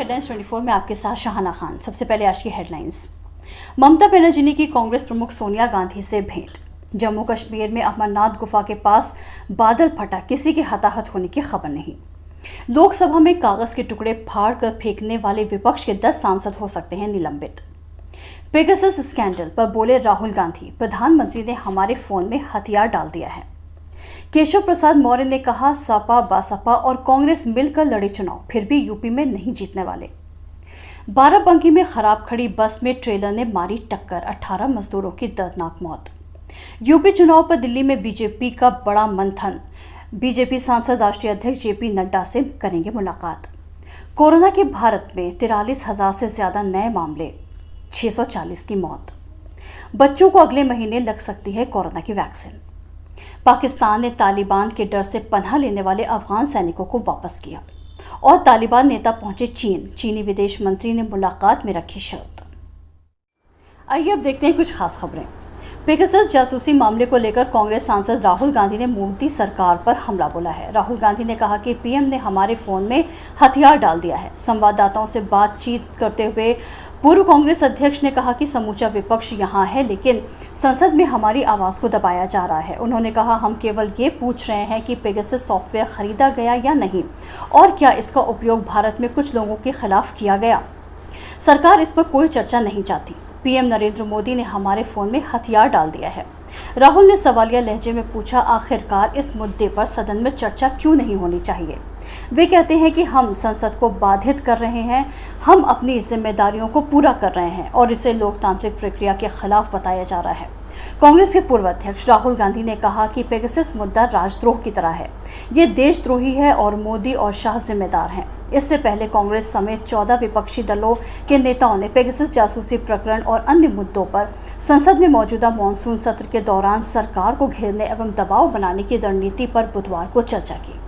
Headlines 24 में आपके साथ शाहाना खान। सबसे पहले आज की हेडलाइंस। ममता बनर्जी ने की कांग्रेस प्रमुख सोनिया गांधी से भेंट। जम्मू कश्मीर में अमरनाथ गुफा के पास बादल फटा, किसी के हताहत होने की खबर नहीं। लोकसभा में कागज के टुकड़े फाड़ कर फेंकने वाले विपक्ष के 10 सांसद हो सकते हैं निलंबित। पेगासस स्कैंडल पर बोले राहुल गांधी, प्रधानमंत्री ने हमारे फोन में हथियार डाल दिया है। केशव प्रसाद मौर्य ने कहा, सपा बसपा और कांग्रेस मिलकर लड़े चुनाव, फिर भी यूपी में नहीं जीतने वाले। बाराबंकी में खराब खड़ी बस में ट्रेलर ने मारी टक्कर, 18 मजदूरों की दर्दनाक मौत। यूपी चुनाव पर दिल्ली में बीजेपी का बड़ा मंथन। बीजेपी सांसद राष्ट्रीय अध्यक्ष जेपी नड्डा से करेंगे मुलाकात। कोरोना के भारत में 43,000 से ज्यादा नए मामले, 640 की मौत। बच्चों को अगले महीने लग सकती है कोरोना की वैक्सीन। पाकिस्तान ने तालिबान के डर से पनाह लेने वाले अफगान सैनिकों को वापस किया और तालिबान नेता पहुंचे चीन। चीनी विदेश मंत्री ने मुलाकात में रखी शर्त। आइए अब देखते हैं कुछ खास खबरें। पेगासस जासूसी मामले को लेकर कांग्रेस सांसद राहुल गांधी ने मोदी सरकार पर हमला बोला है। राहुल गांधी ने कहा कि पीएम ने हमारे फोन में हथियार डाल दिया है। संवाददाताओं से बातचीत करते हुए पूर्व कांग्रेस अध्यक्ष ने कहा कि समूचा विपक्ष यहाँ है, लेकिन संसद में हमारी आवाज़ को दबाया जा रहा है। उन्होंने कहा, हम केवल ये पूछ रहे हैं कि पेगासस सॉफ्टवेयर खरीदा गया या नहीं, और क्या इसका उपयोग भारत में कुछ लोगों के खिलाफ किया गया। सरकार इस पर कोई चर्चा नहीं चाहती। पीएम नरेंद्र मोदी ने हमारे फोन में हथियार डाल दिया है। राहुल ने सवालिया लहजे में पूछा, आखिरकार इस मुद्दे पर सदन में चर्चा क्यों नहीं होनी चाहिए। वे कहते हैं कि हम संसद को बाधित कर रहे हैं, हम अपनी जिम्मेदारियों को पूरा कर रहे हैं और इसे लोकतांत्रिक प्रक्रिया के खिलाफ बताया जा रहा है। कांग्रेस के पूर्व अध्यक्ष राहुल गांधी ने कहा कि पेगासस मुद्दा राजद्रोह की तरह है, ये देशद्रोही है और मोदी और शाह जिम्मेदार हैं। इससे पहले कांग्रेस समेत 14 विपक्षी दलों के नेताओं ने पेगासस जासूसी प्रकरण और अन्य मुद्दों पर संसद में मौजूदा मानसून सत्र के दौरान सरकार को घेरने एवं दबाव बनाने की रणनीति पर बुधवार को चर्चा की।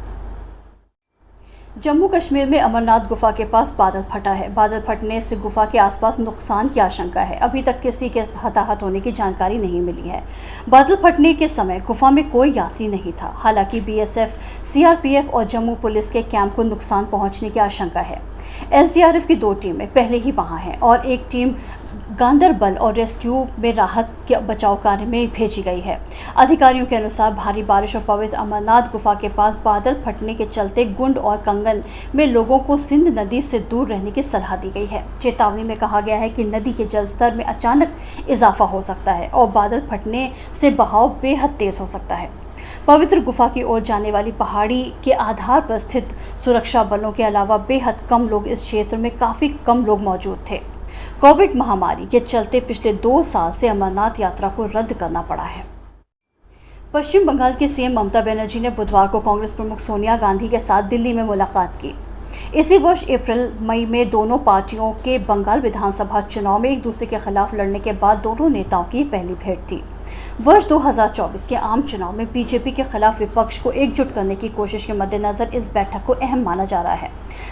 जम्मू कश्मीर में अमरनाथ गुफा के पास बादल फटा है। बादल फटने से गुफा के आसपास नुकसान की आशंका है। अभी तक किसी के हताहत होने की जानकारी नहीं मिली है। बादल फटने के समय गुफा में कोई यात्री नहीं था। हालांकि बीएसएफ, सीआरपीएफ और जम्मू पुलिस के कैंप को नुकसान पहुंचने की आशंका है। एसडीआरएफ की 2 टीमें पहले ही वहां हैं और एक टीम गांदरबल और रेस्क्यू में राहत के बचाव कार्य में भेजी गई है। अधिकारियों के अनुसार भारी बारिश और पवित्र अमरनाथ गुफा के पास बादल फटने के चलते गुंड और कंगन में लोगों को सिंध नदी से दूर रहने की सलाह दी गई है। चेतावनी में कहा गया है कि नदी के जल स्तर में अचानक इजाफा हो सकता है और बादल फटने से बहाव बेहद तेज हो सकता है। पवित्र गुफा की ओर जाने वाली पहाड़ी के आधार पर स्थित सुरक्षा बलों के अलावा बेहद कम लोग इस क्षेत्र में काफ़ी कम लोग मौजूद थे। कोविड महामारी के चलते पिछले 2 साल से अमरनाथ यात्रा को रद्द करना पड़ा है। पश्चिम बंगाल की सीएम ममता बनर्जी ने बुधवार को कांग्रेस प्रमुख सोनिया गांधी के साथ दिल्ली में मुलाकात की। इसी वर्ष अप्रैल मई में दोनों पार्टियों के बंगाल विधानसभा चुनाव में एक दूसरे के खिलाफ लड़ने के बाद दोनों नेताओं की पहली भेंट थी। वर्ष 2024 के आम चुनाव में बीजेपी के खिलाफ विपक्ष को एकजुट करने की कोशिश के मद्देनजर इस बैठक को अहम माना जा रहा है।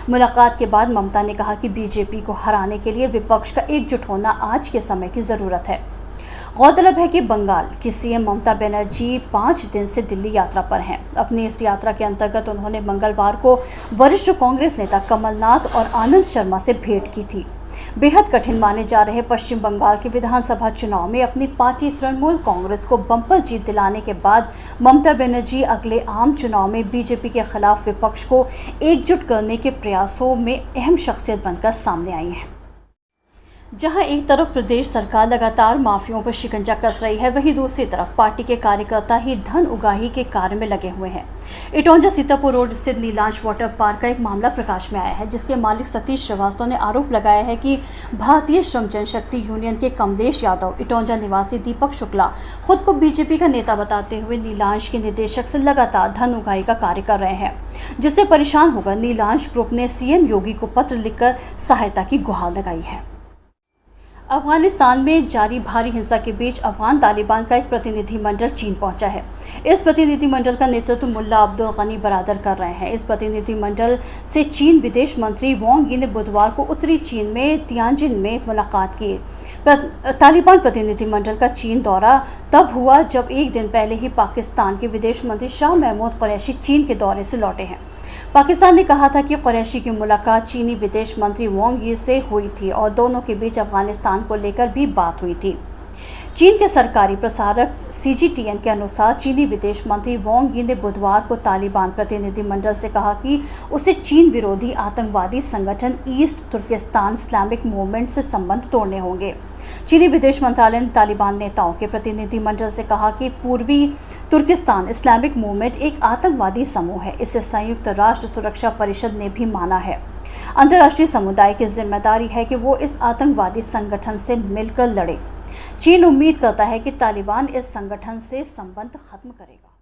मुलाकात के बाद ममता ने कहा कि बीजेपी को हराने के लिए विपक्ष का एकजुट होना आज के समय की ज़रूरत है। गौरतलब है कि बंगाल की सीएम ममता बनर्जी 5 दिन से दिल्ली यात्रा पर हैं। अपनी इस यात्रा के अंतर्गत उन्होंने मंगलवार को वरिष्ठ कांग्रेस नेता कमलनाथ और आनंद शर्मा से भेंट की थी। बेहद कठिन माने जा रहे पश्चिम बंगाल के विधानसभा चुनाव में अपनी पार्टी तृणमूल कांग्रेस को बम्पर जीत दिलाने के बाद ममता बनर्जी अगले आम चुनाव में बीजेपी के खिलाफ विपक्ष को एकजुट करने के प्रयासों में अहम शख्सियत बनकर सामने आई हैं। जहां एक तरफ प्रदेश सरकार लगातार माफियाओं पर शिकंजा कस रही है, वहीं दूसरी तरफ पार्टी के कार्यकर्ता ही धन उगाही के कार्य में लगे हुए हैं। इटौंजा सीतापुर रोड स्थित नीलांश वाटर पार्क का एक मामला प्रकाश में आया है, जिसके मालिक सतीश श्रीवास्तव ने आरोप लगाया है कि भारतीय श्रम जनशक्ति यूनियन के कमलेश यादव, इटौंजा निवासी दीपक शुक्ला खुद को बीजेपी का नेता बताते हुए नीलांश के निदेशक से लगातार धन उगाही का कार्य कर रहे हैं, जिससे परेशान होकर नीलांश ग्रुप ने सीएम योगी को पत्र लिखकर सहायता की गुहार लगाई है। अफगानिस्तान में जारी भारी हिंसा के बीच अफगान तालिबान का एक प्रतिनिधिमंडल चीन पहुंचा है। इस प्रतिनिधिमंडल का नेतृत्व मुल्ला अब्दुल गनी बरादर कर रहे हैं। इस प्रतिनिधिमंडल से चीन विदेश मंत्री वांग यी ने बुधवार को उत्तरी चीन में तियानजिन में मुलाकात की। तालिबान प्रतिनिधिमंडल का चीन दौरा तब हुआ जब एक दिन पहले ही पाकिस्तान के विदेश मंत्री शाह महमूद कुरैशी चीन के दौरे से लौटे हैं। पाकिस्तान ने कहा था कि कुरैशी की मुलाकात चीनी विदेश मंत्री वांग यी से हुई थी और दोनों के बीच अफगानिस्तान को लेकर भी बात हुई थी। चीन के सरकारी प्रसारक CGTN के अनुसार चीनी विदेश मंत्री वांग यी ने बुधवार को तालिबान प्रतिनिधिमंडल से कहा कि उसे चीन विरोधी आतंकवादी संगठन ईस्ट तुर्किस्तान इस्लामिक मूवमेंट से संबंध तोड़ने होंगे। चीनी विदेश मंत्रालय ने तालिबान नेताओं के प्रतिनिधिमंडल से कहा कि पूर्वी तुर्किस्तान इस्लामिक मूवमेंट एक आतंकवादी समूह है। इसे संयुक्त राष्ट्र सुरक्षा परिषद ने भी माना है। अंतर्राष्ट्रीय समुदाय की जिम्मेदारी है कि वो इस आतंकवादी संगठन से मिलकर लड़े। चीन उम्मीद करता है कि तालिबान इस संगठन से संबंध खत्म करेगा।